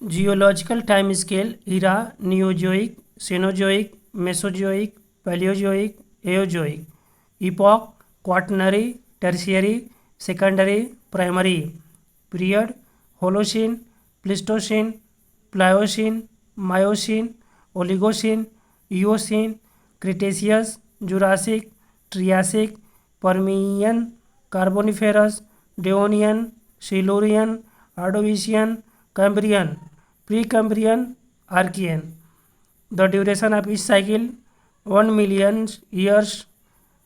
Geological time scale era Neozoic, Cenozoic, Mesozoic, Paleozoic, Eozoic. Epoch Quaternary, Tertiary, Secondary, Primary. Period Holocene, Pleistocene, Pliocene, Miocene, Oligocene, Eocene, Cretaceous, Jurassic, Triassic, Permian, Carboniferous, Devonian, Silurian, Ordovician, Cambrian, Precambrian, Archean. The duration of each cycle 1 million years,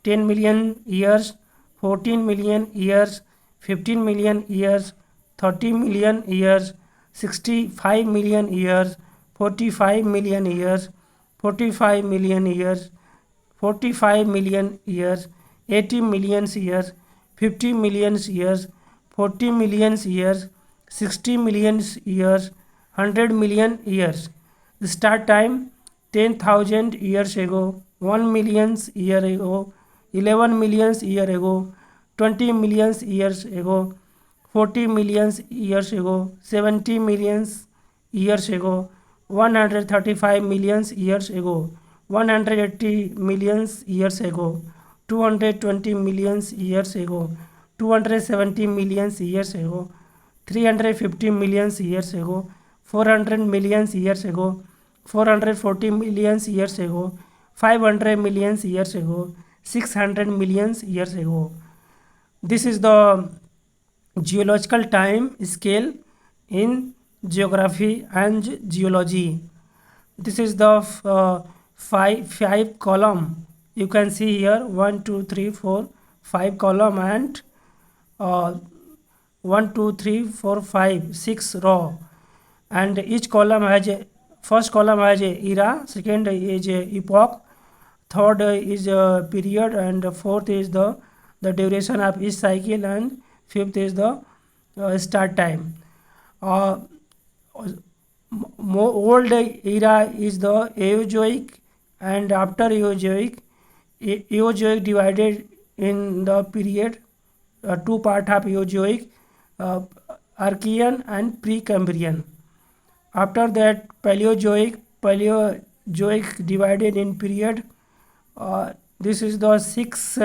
10 million years, 14 million years, 15 million years, 30 million years, 65 million years, 45 million years, 45 million years, 45 million years, 80 million years, 50 million years, 40 million years, 60 million years, 100 million years. Start time 10,000 years ago, 1 million year ago, 11 million year ago, 20 million years ago, 40 million years ago, 70 million years ago, 135 million years ago, 180 million years ago, 220 million years ago, 270 million years ago, 350 million years ago, 400 million years ago, 440 million years ago, 500 million years ago, 600 million years ago. This is the geological time scale in geography and geology. This is the five column. You can see here 1, 2, 3, 4, 5 column and 1, 2, 3, 4, 5, 6 row, and each column has a first column has a era, second is a epoch, third is a period, and fourth is the duration of each cycle, and fifth is the start time. Uh, Old era is the Eozoic, and after Eozoic, Eozoic divided in the period two part of Eozoic, uh, Archean and Precambrian. After that, Paleozoic divided in period. This is the sixth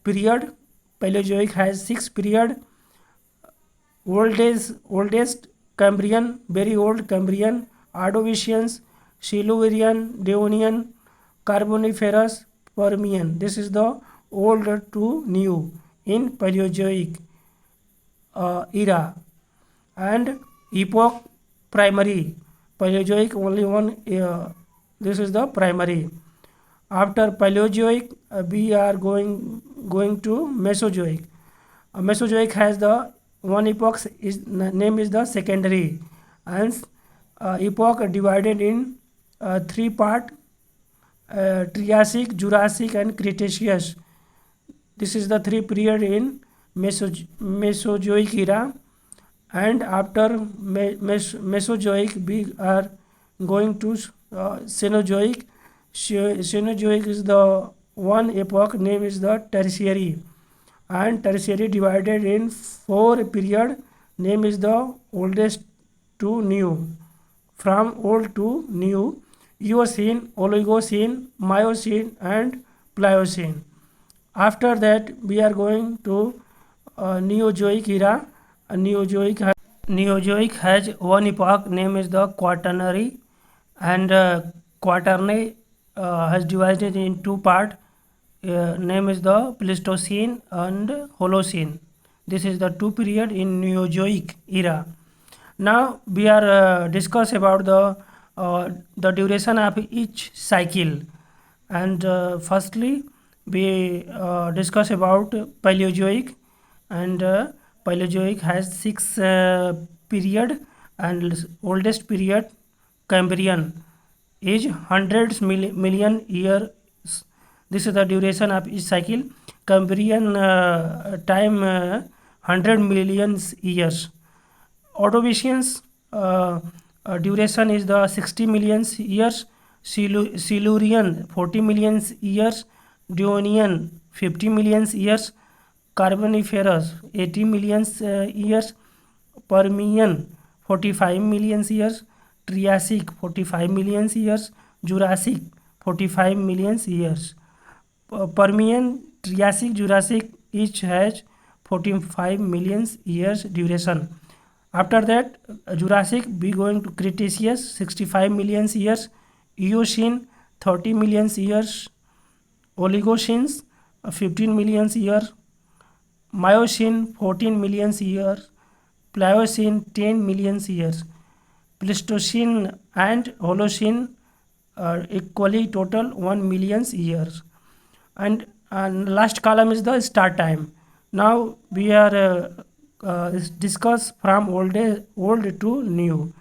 period. Paleozoic has 6 period. Oldest Cambrian, very old Cambrian, Ordovicians, Silurian, Devonian, Carboniferous, Permian. This is the old to new in Paleozoic era. And epoch primary, Paleozoic only one, this is the primary. After Paleozoic, we are going to Mesozoic. Mesozoic has the one epoch is name is the secondary, and epoch divided in three part, Triassic, Jurassic and Cretaceous. This is the three period in Mesozoic era. And after Mesozoic we are going to Cenozoic. Cenozoic is the one epoch name is the Tertiary, and Tertiary divided in 4 period name is the oldest to new, from old to new: Eocene, Oligocene, Miocene and Pliocene. After that we are going to Neozoic era. Neozoic has one epoch name is the Quaternary, and Quaternary has divided in two part, name is the Pleistocene and Holocene. This is the two period in Neozoic era. Now we are discuss about the duration of each cycle, and firstly we discuss about Paleozoic, and Paleozoic has 6 period, and oldest period Cambrian is hundreds million years. This is the duration of each cycle. Cambrian time 100 million years. Ordovicians duration is the 60 million years. Silurian 40 million years. Devonian 50 million years. Carboniferous 80 million years. Permian 45 million years, Triassic 45 million years, Jurassic 45 million years. Permian, Triassic, Jurassic each has 45 million years duration. After that, Jurassic be going to Cretaceous 65 million years, Eocene 30 million years, Oligocenes 15 million years, Miocene 14 million years, Pliocene 10 million years, Pleistocene and Holocene are equally total 1 million years. And last column is the start time. Now we are discuss from old to new.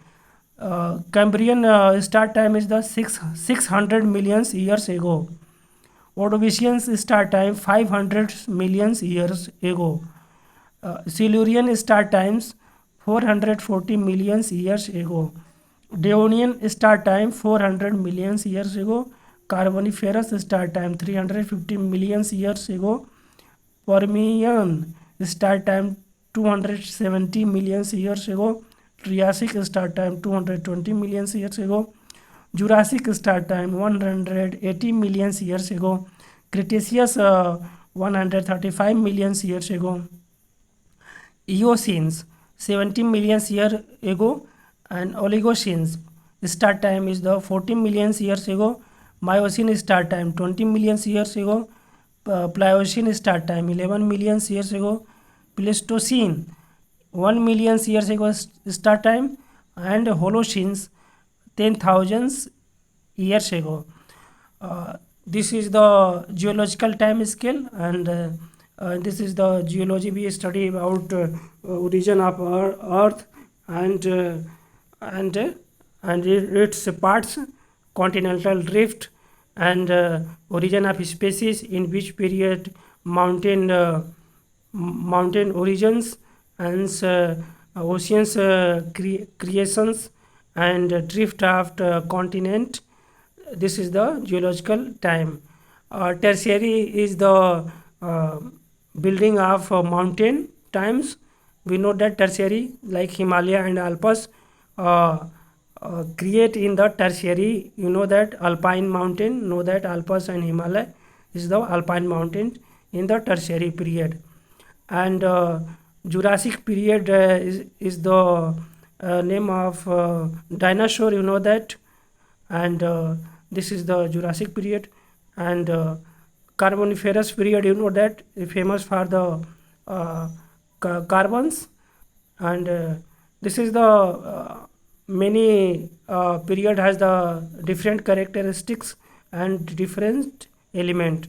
Cambrian start time is the 600 million years ago. Ordovician's start time 500 million years ago. Silurian start times 440 million years ago. Devonian start time 400 million years ago. Carboniferous start time 350 million years ago. Permian start time 270 million years ago. Triassic start time 220 million years ago. Jurassic start time 180 million years ago. Cretaceous 135 million years ago. Eocenes 70 million years ago, and Oligocenes start time is the 40 million years ago. Miocene start time 20 million years ago. Pliocene start time 11 million years ago. Pleistocene 1 million years ago start time, and Holocenes 10,000 years ago. This is the geological time scale, and this is the geology we study about origin of Earth and its parts, continental drift, and origin of species, in which period mountain origins, and oceans creations, and drift of the continent. This is the geological time. Tertiary is the building of mountain times. We know that tertiary, like Himalaya and Alps, create in the tertiary. You know that alpine mountain, know that Alps and Himalaya is the alpine mountain in the tertiary period. And Jurassic period is the name of dinosaur, you know that. And this is the Jurassic period. And Carboniferous period, you know that, famous for the carbons. And this is the many period has the different characteristics and different element.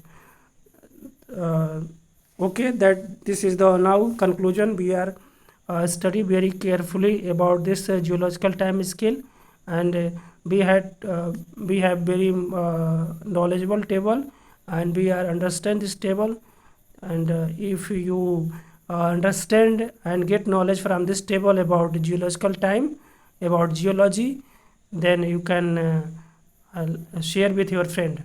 Okay, that this is the now conclusion. We are study very carefully about this geological time scale, and we have very knowledgeable table, and we are understand this table. And if you understand and get knowledge from this table about geological time, about geology, then you can share with your friend.